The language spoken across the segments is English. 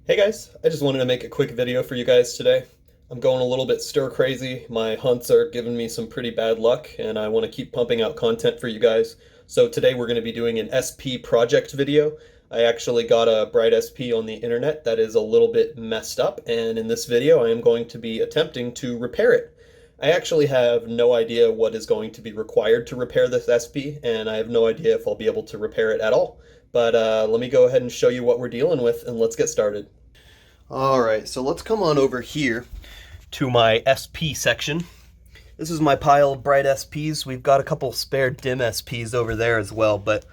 Hey guys, I just wanted to make a quick video for you guys today. I'm going a little bit stir crazy. My hunts are giving me some pretty bad luck, and I want to keep pumping out content for you guys. So today we're going to be doing an SP project video. I actually got a Bright SP on the internet that is a little bit messed up, and in this video I am going to be attempting to repair it. I actually have no idea what is going to be required to repair this SP, and I have no idea if I'll be able to repair it at all. But let me go ahead and show you what we're dealing with, and let's get started. Alright, so let's come on over here to my SP section. This is my pile of Bright SPs. We've got a couple spare dim SPs over there as well, but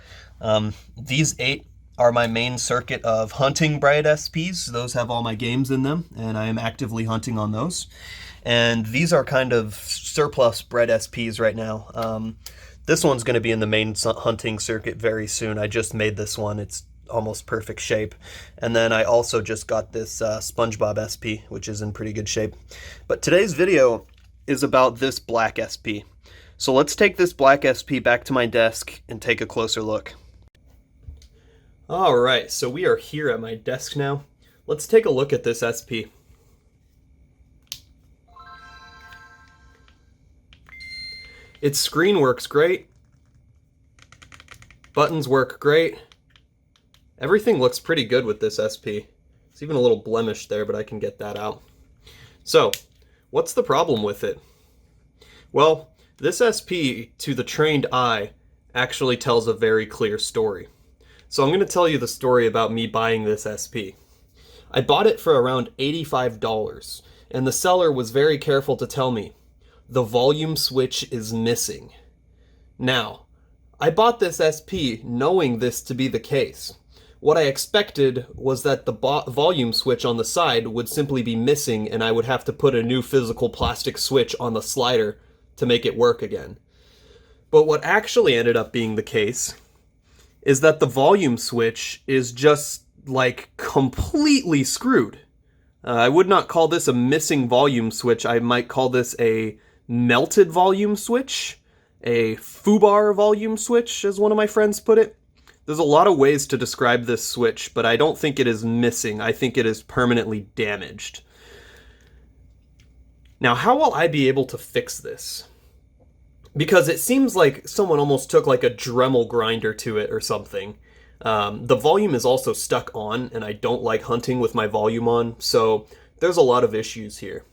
these 8 are my main circuit of hunting Bright SPs. Those have all my games in them, and I am actively hunting on those. And these are kind of surplus Bright SPs right now. This one's going to be in the main hunting circuit very soon. I just made this one. It's almost perfect shape. And then I also just got this SpongeBob SP, which is in pretty good shape. But today's video is about this black SP. So let's take this black SP back to my desk and take a closer look. Alright, so we are here at my desk now. Let's take a look at this SP. Its screen works great. Buttons work great. Everything looks pretty good with this SP. It's even a little blemish there, but I can get that out. So, what's the problem with it? Well, this SP, to the trained eye, actually tells a very clear story. So I'm going to tell you the story about me buying this SP. I bought it for around $85, and the seller was very careful to tell me, the volume switch is missing. Now, I bought this SP knowing this to be the case. What I expected was that the volume switch on the side would simply be missing and I would have to put a new physical plastic switch on the slider to make it work again. But what actually ended up being the case is that the volume switch is just, like, completely screwed. I would not call this a missing volume switch. I might call this a melted volume switch, a foobar volume switch, as one of my friends put it. There's a lot of ways to describe this switch, but I don't think it is missing. I think it is permanently damaged. Now, how will I be able to fix this? Because it seems like someone almost took like a Dremel grinder to it or something. The volume is also stuck on, and I don't like hunting with my volume on, so there's a lot of issues here.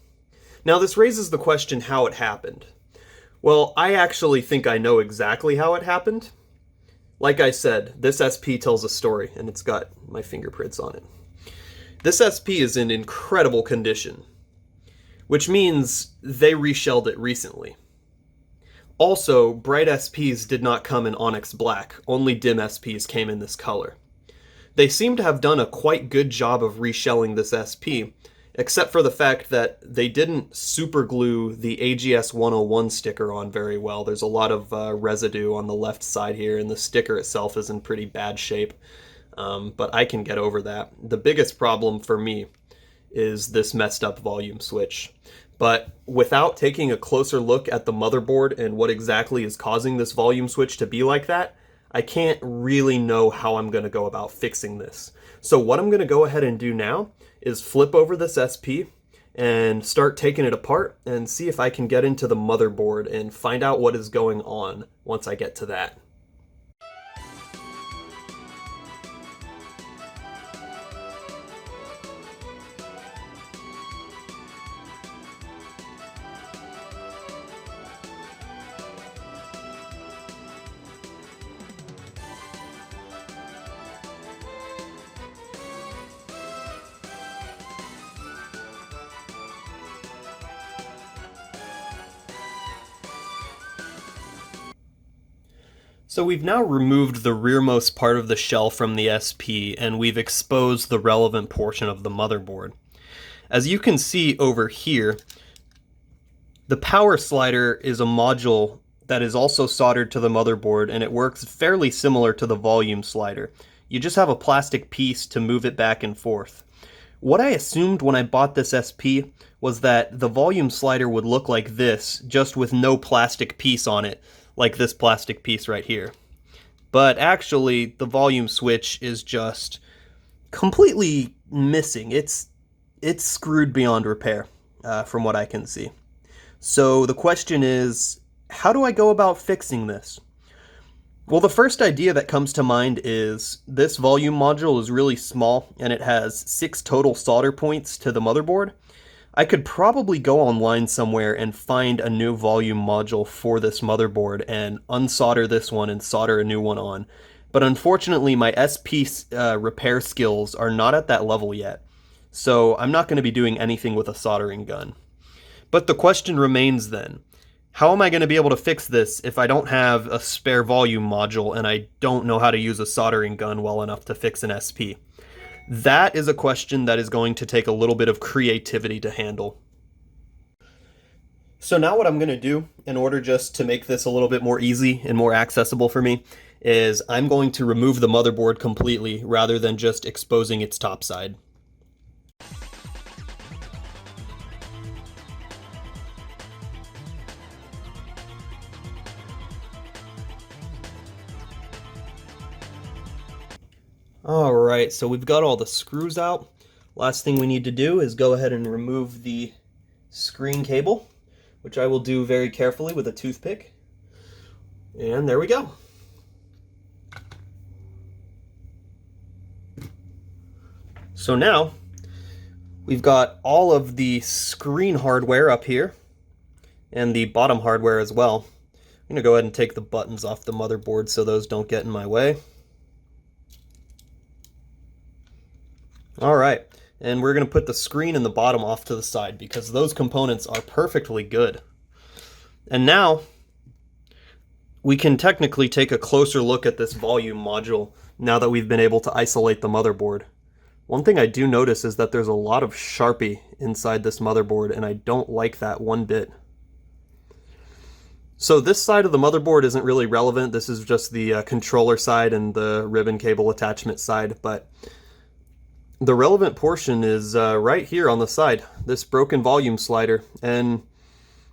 Now, this raises the question how it happened. Well, I actually think I know exactly how it happened. Like I said, this SP tells a story, and it's got my fingerprints on it. This SP is in incredible condition, which means they reshelled it recently. Also, Bright SPs did not come in Onyx Black, only dim SPs came in this color. They seem to have done a quite good job of reshelling this SP, except for the fact that they didn't super glue the AGS 101 sticker on very well. There's a lot of residue on the left side here, and the sticker itself is in pretty bad shape. But I can get over that. The biggest problem for me is this messed up volume switch. But without taking a closer look at the motherboard and what exactly is causing this volume switch to be like that, I can't really know how I'm going to go about fixing this. So what I'm going to go ahead and do now is flip over this SP and start taking it apart and see if I can get into the motherboard and find out what is going on once I get to that. So we've now removed the rearmost part of the shell from the SP, and we've exposed the relevant portion of the motherboard. As you can see over here, the power slider is a module that is also soldered to the motherboard, and it works fairly similar to the volume slider. You just have a plastic piece to move it back and forth. What I assumed when I bought this SP was that the volume slider would look like this, just with no plastic piece on it, like this plastic piece right here. But actually, the volume switch is just completely missing. It's screwed beyond repair, from what I can see. So the question is, how do I go about fixing this? Well, the first idea that comes to mind is this volume module is really small and it has 6 total solder points to the motherboard. I could probably go online somewhere and find a new volume module for this motherboard and unsolder this one and solder a new one on. But unfortunately, my SP repair skills are not at that level yet, so I'm not going to be doing anything with a soldering gun. But the question remains then, how am I going to be able to fix this if I don't have a spare volume module and I don't know how to use a soldering gun well enough to fix an SP? That is a question that is going to take a little bit of creativity to handle. So now what I'm going to do, in order just to make this a little bit more easy and more accessible for me, is I'm going to remove the motherboard completely rather than just exposing its top side. Alright, so we've got all the screws out. Last thing we need to do is go ahead and remove the screen cable, which I will do very carefully with a toothpick. And there we go. So now, we've got all of the screen hardware up here, and the bottom hardware as well. I'm going to go ahead and take the buttons off the motherboard so those don't get in my way. Alright, and we're going to put the screen and the bottom off to the side because those components are perfectly good. And now, we can technically take a closer look at this volume module now that we've been able to isolate the motherboard. One thing I do notice is that there's a lot of Sharpie inside this motherboard, and I don't like that one bit. So this side of the motherboard isn't really relevant. This is just the controller side and the ribbon cable attachment side, but the relevant portion is right here on the side, this broken volume slider. And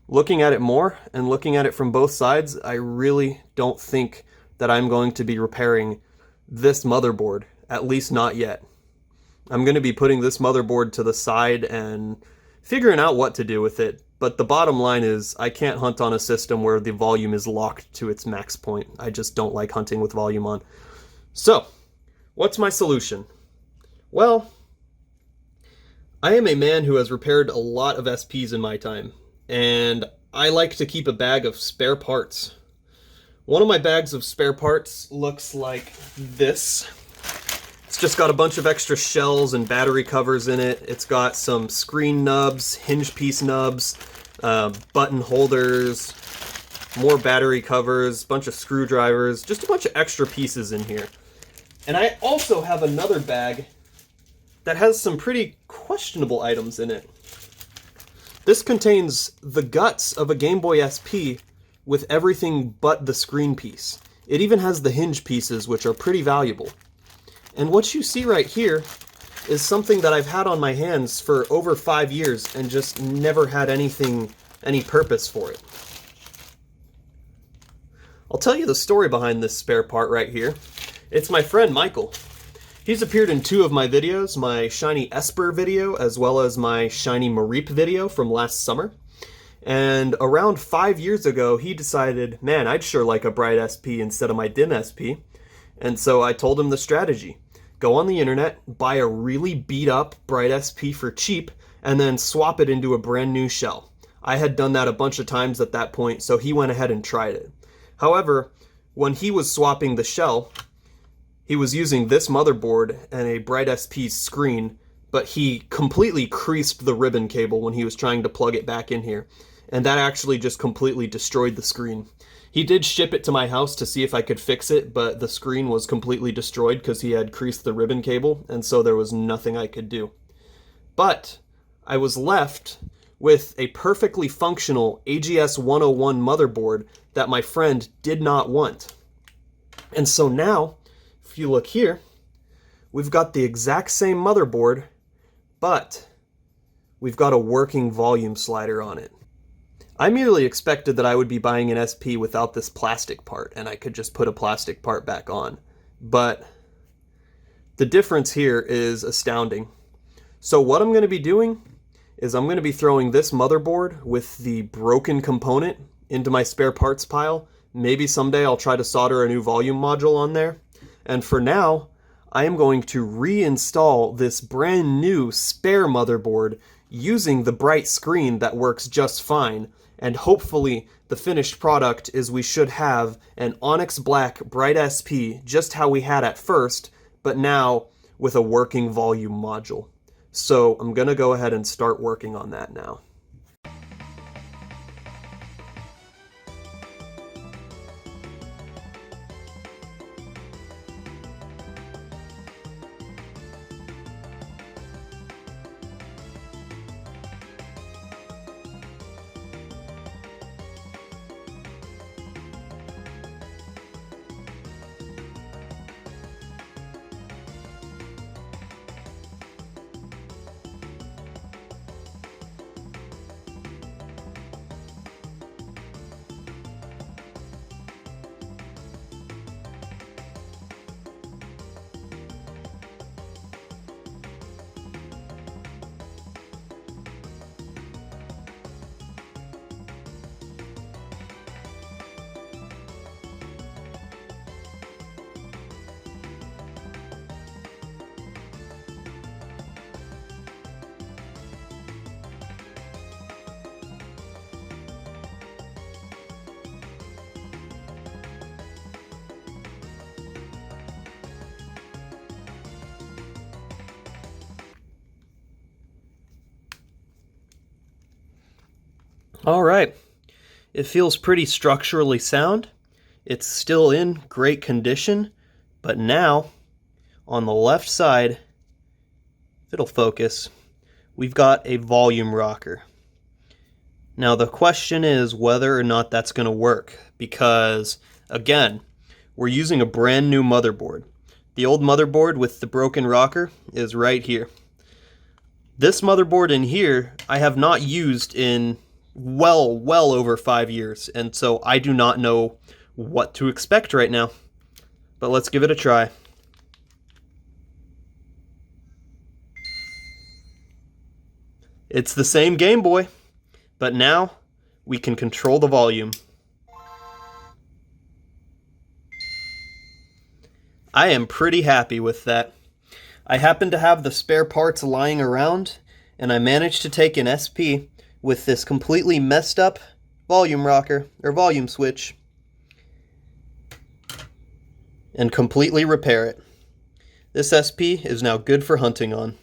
looking at it more and looking at it from both sides, I really don't think that I'm going to be repairing this motherboard, at least not yet. I'm going to be putting this motherboard to the side and figuring out what to do with it. But the bottom line is I can't hunt on a system where the volume is locked to its max point. I just don't like hunting with volume on. So, what's my solution? Well, I am a man who has repaired a lot of SPs in my time, and I like to keep a bag of spare parts. One of my bags of spare parts looks like this. It's just got a bunch of extra shells and battery covers in it. It's got some screen nubs, hinge piece nubs, button holders, more battery covers, a bunch of screwdrivers, just a bunch of extra pieces in here. And I also have another bag that has some pretty questionable items in it. This contains the guts of a Gameboy SP with everything but the screen piece. It even has the hinge pieces, which are pretty valuable. And what you see right here is something that I've had on my hands for over 5 years and just never had any purpose for it. I'll tell you the story behind this spare part right here. It's my friend Michael. He's appeared in 2 of my videos, my Shiny Esper video as well as my Shiny Mareep video from last summer. And around 5 years ago, he decided, man, I'd sure like a bright SP instead of my dim SP. And so I told him the strategy. Go on the internet, buy a really beat up bright SP for cheap, and then swap it into a brand new shell. I had done that a bunch of times at that point, so he went ahead and tried it. However, when he was swapping the shell, he was using this motherboard and a bright SP screen, but he completely creased the ribbon cable when he was trying to plug it back in here. And that actually just completely destroyed the screen. He did ship it to my house to see if I could fix it, but the screen was completely destroyed because he had creased the ribbon cable, and so there was nothing I could do. But I was left with a perfectly functional AGS 101 motherboard that my friend did not want. And so now, if you look here, we've got the exact same motherboard, but we've got a working volume slider on it. I merely expected that I would be buying an SP without this plastic part, and I could just put a plastic part back on. But the difference here is astounding. So what I'm going to be doing is I'm going to be throwing this motherboard with the broken component into my spare parts pile. Maybe someday I'll try to solder a new volume module on there. And for now, I am going to reinstall this brand new spare motherboard using the bright screen that works just fine. And hopefully the finished product is we should have an Onyx Black Bright SP, just how we had at first, but now with a working volume module. So I'm going to go ahead and start working on that now. All right, it feels pretty structurally sound. It's still in great condition, but now on the left side, if it'll focus, we've got a volume rocker. Now the question is whether or not that's going to work, because again, we're using a brand new motherboard. The old motherboard with the broken rocker is right here. This motherboard in here I have not used in well over 5 years, and so I do not know what to expect right now. But let's give it a try. It's the same Game Boy, but now we can control the volume. I am pretty happy with that. I happen to have the spare parts lying around, and I managed to take an SP with this completely messed up volume rocker, or volume switch, and completely repair it. This SP is now good for hunting on.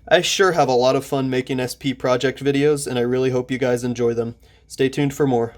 I sure have a lot of fun making SP project videos, and I really hope you guys enjoy them. Stay tuned for more.